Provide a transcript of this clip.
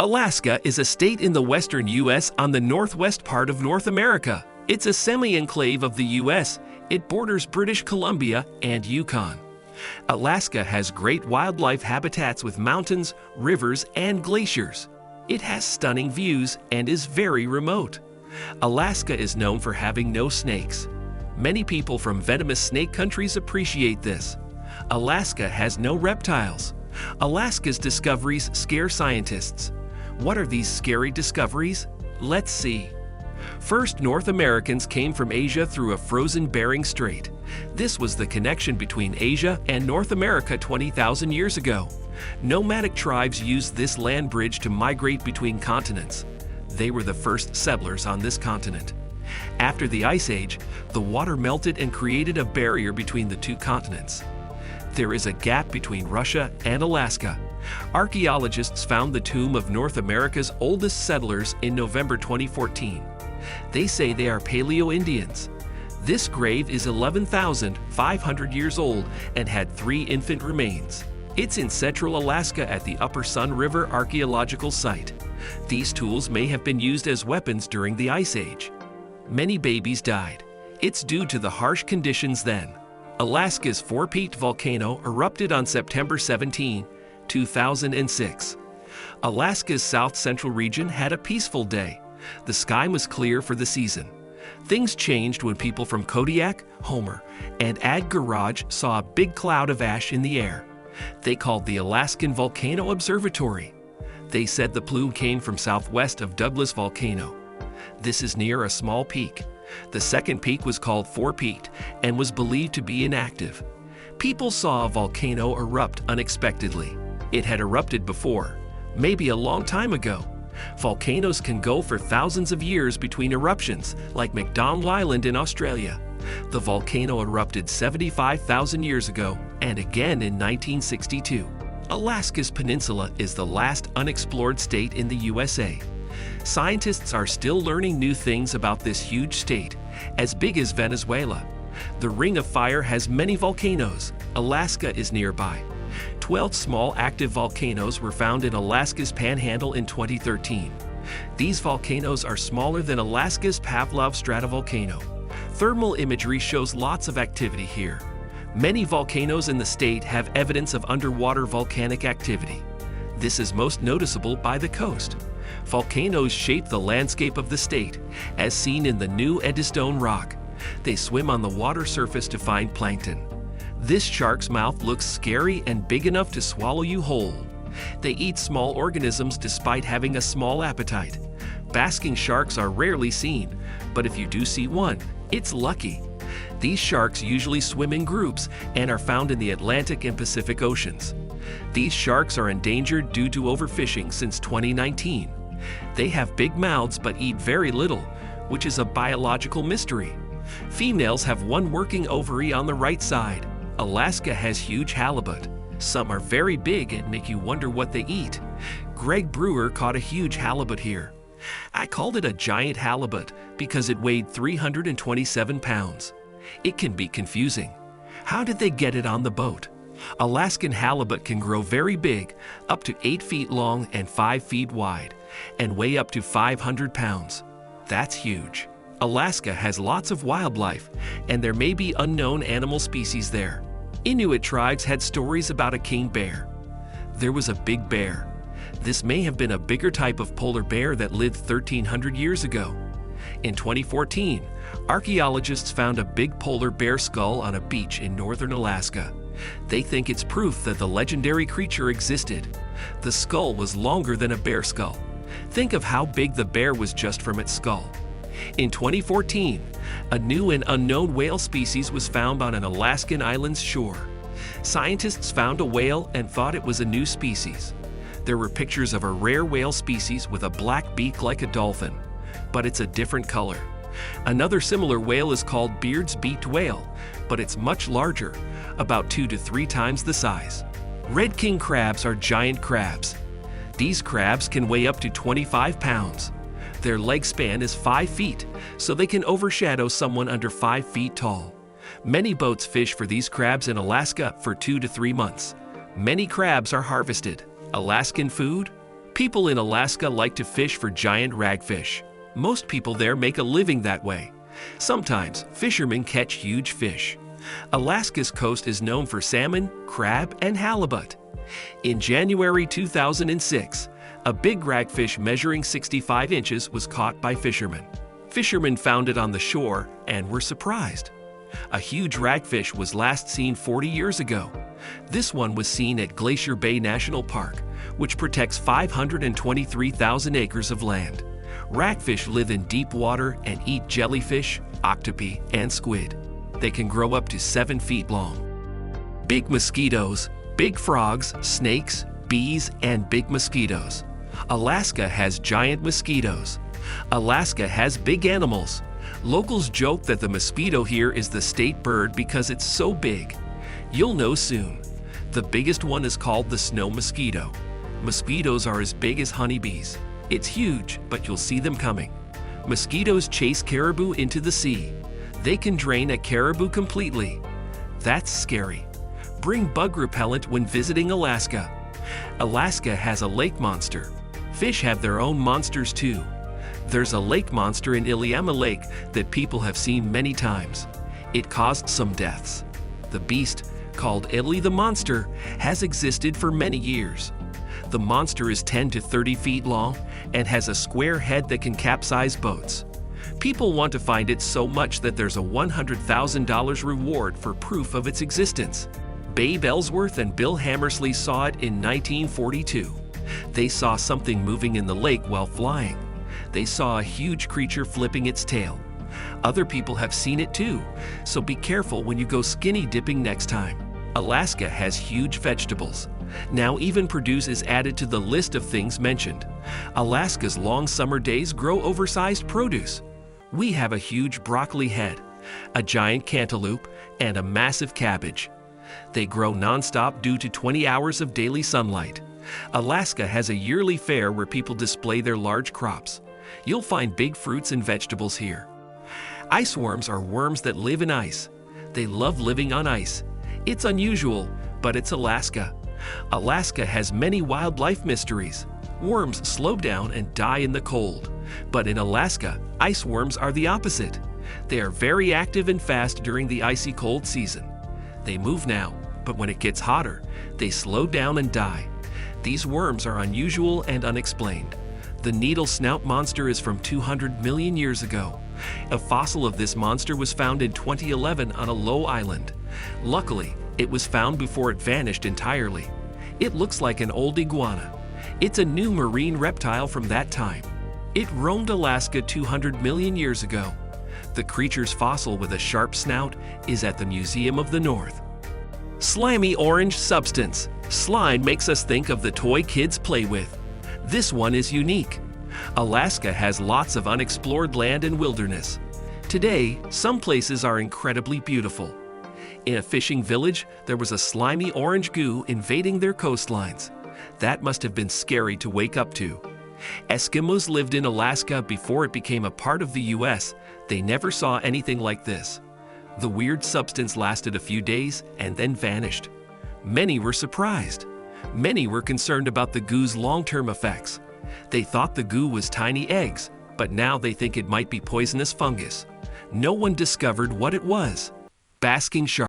Alaska is a state in the western U.S. on the northwest part of North America. It's a semi-enclave of the U.S. It borders British Columbia and Yukon. Alaska has great wildlife habitats with mountains, rivers, and glaciers. It has stunning views and is very remote. Alaska is known for having no snakes. Many people from venomous snake countries appreciate this. Alaska has no reptiles. Alaska's discoveries scare scientists. What are these scary discoveries? Let's see. First, North Americans came from Asia through a frozen Bering Strait. This was the connection between Asia and North America 20,000 years ago. Nomadic tribes used this land bridge to migrate between continents. They were the first settlers on this continent. After the Ice Age, the water melted and created a barrier between the two continents. There is a gap between Russia and Alaska. Archaeologists found the tomb of North America's oldest settlers in November 2014. They say they are Paleo-Indians. This grave is 11,500 years old and had 3 infant remains. It's in central Alaska at the Upper Sun River Archaeological Site. These tools may have been used as weapons during the Ice Age. Many babies died. It's due to the harsh conditions then. Alaska's four-peaked volcano erupted on September 17, 2006. Alaska's south-central region had a peaceful day. The sky was clear for the season. Things changed when people from Kodiak, Homer, and Ad Garage saw a big cloud of ash in the air. They called the Alaskan Volcano Observatory. They said the plume came from southwest of Douglas Volcano. This is near a small peak. The second peak was called Four-Peaked and was believed to be inactive. People saw a volcano erupt unexpectedly. It had erupted before, maybe a long time ago. Volcanoes can go for thousands of years between eruptions, like McDonald Island in Australia. The volcano erupted 75,000 years ago and again in 1962. Alaska's peninsula is the last unexplored state in the USA. Scientists are still learning new things about this huge state, as big as Venezuela. The Ring of Fire has many volcanoes. Alaska is nearby. 12 small active volcanoes were found in Alaska's Panhandle in 2013. These volcanoes are smaller than Alaska's Pavlov stratovolcano. Thermal imagery shows lots of activity here. Many volcanoes in the state have evidence of underwater volcanic activity. This is most noticeable by the coast. Volcanoes shape the landscape of the state, as seen in the new Eddystone Rock. They swim on the water surface to find plankton. This shark's mouth looks scary and big enough to swallow you whole. They eat small organisms despite having a small appetite. Basking sharks are rarely seen, but if you do see one, it's lucky. These sharks usually swim in groups and are found in the Atlantic and Pacific Oceans. These sharks are endangered due to overfishing since 2019. They have big mouths but eat very little, which is a biological mystery. Females have one working ovary on the right side. Alaska has huge halibut. Some are very big and make you wonder what they eat. Greg Brewer caught a huge halibut here. I called it a giant halibut because it weighed 327 pounds. It can be confusing. How did they get it on the boat? Alaskan halibut can grow very big, up to 8 feet long and 5 feet wide, and weigh up to 500 pounds. That's huge. Alaska has lots of wildlife, and there may be unknown animal species there. Inuit tribes had stories about a king bear. There was a big bear. This may have been a bigger type of polar bear that lived 1,300 years ago. In 2014, archaeologists found a big polar bear skull on a beach in northern Alaska. They think it's proof that the legendary creature existed. The skull was longer than a bear skull. Think of how big the bear was just from its skull. In 2014, a new and unknown whale species was found on an Alaskan island's shore. Scientists found a whale and thought it was a new species. There were pictures of a rare whale species with a black beak like a dolphin, but it's a different color. Another similar whale is called Beard's beaked whale, but it's much larger, about 2 to 3 times the size. Red king crabs are giant crabs. These crabs can weigh up to 25 pounds. Their leg span is 5 feet, so they can overshadow someone under 5 feet tall. Many boats fish for these crabs in Alaska for 2 to 3 months. Many crabs are harvested. Alaskan food? People in Alaska like to fish for giant ragfish. Most people there make a living that way. Sometimes fishermen catch huge fish. Alaska's coast is known for salmon, crab, and halibut. In January 2006, a big ragfish measuring 65 inches was caught by fishermen. Fishermen found it on the shore and were surprised. A huge ragfish was last seen 40 years ago. This one was seen at Glacier Bay National Park, which protects 523,000 acres of land. Ragfish live in deep water and eat jellyfish, octopi, and squid. They can grow up to 7 feet long. Big mosquitoes, big frogs, snakes, bees, and big mosquitoes. Alaska has giant mosquitoes. Alaska has big animals. Locals joke that the mosquito here is the state bird because it's so big. You'll know soon. The biggest one is called the snow mosquito. Mosquitoes are as big as honeybees. It's huge, but you'll see them coming. Mosquitoes chase caribou into the sea. They can drain a caribou completely. That's scary. Bring bug repellent when visiting Alaska. Alaska has a lake monster. Fish have their own monsters too. There's a lake monster in Iliamna Lake that people have seen many times. It caused some deaths. The beast, called Ili the Monster, has existed for many years. The monster is 10 to 30 feet long and has a square head that can capsize boats. People want to find it so much that there's a $100,000 reward for proof of its existence. Babe Ellsworth and Bill Hammersley saw it in 1942. They saw something moving in the lake while flying. They saw a huge creature flipping its tail. Other people have seen it too, so be careful when you go skinny dipping next time. Alaska has huge vegetables. Now even produce is added to the list of things mentioned. Alaska's long summer days grow oversized produce. We have a huge broccoli head, a giant cantaloupe, and a massive cabbage. They grow nonstop due to 20 hours of daily sunlight. Alaska has a yearly fair where people display their large crops. You'll find big fruits and vegetables here. Ice worms are worms that live in ice. They love living on ice. It's unusual, but it's Alaska. Alaska has many wildlife mysteries. Worms slow down and die in the cold. But in Alaska, ice worms are the opposite. They are very active and fast during the icy cold season. They move now, but when it gets hotter, they slow down and die. These worms are unusual and unexplained. The needle snout monster is from 200 million years ago. A fossil of this monster was found in 2011 on a low island. Luckily, it was found before it vanished entirely. It looks like an old iguana. It's a new marine reptile from that time. It roamed Alaska 200 million years ago. The creature's fossil with a sharp snout is at the Museum of the North. Slimy orange substance. Slime makes us think of the toy kids play with. This one is unique. Alaska has lots of unexplored land and wilderness. Today, some places are incredibly beautiful. In a fishing village, there was a slimy orange goo invading their coastlines. That must have been scary to wake up to. Eskimos lived in Alaska before it became a part of the US. They never saw anything like this. The weird substance lasted a few days and then vanished. Many were surprised. Many were concerned about the goo's long-term effects. They thought the goo was tiny eggs, but now they think it might be poisonous fungus. No one discovered what it was. Basking shark.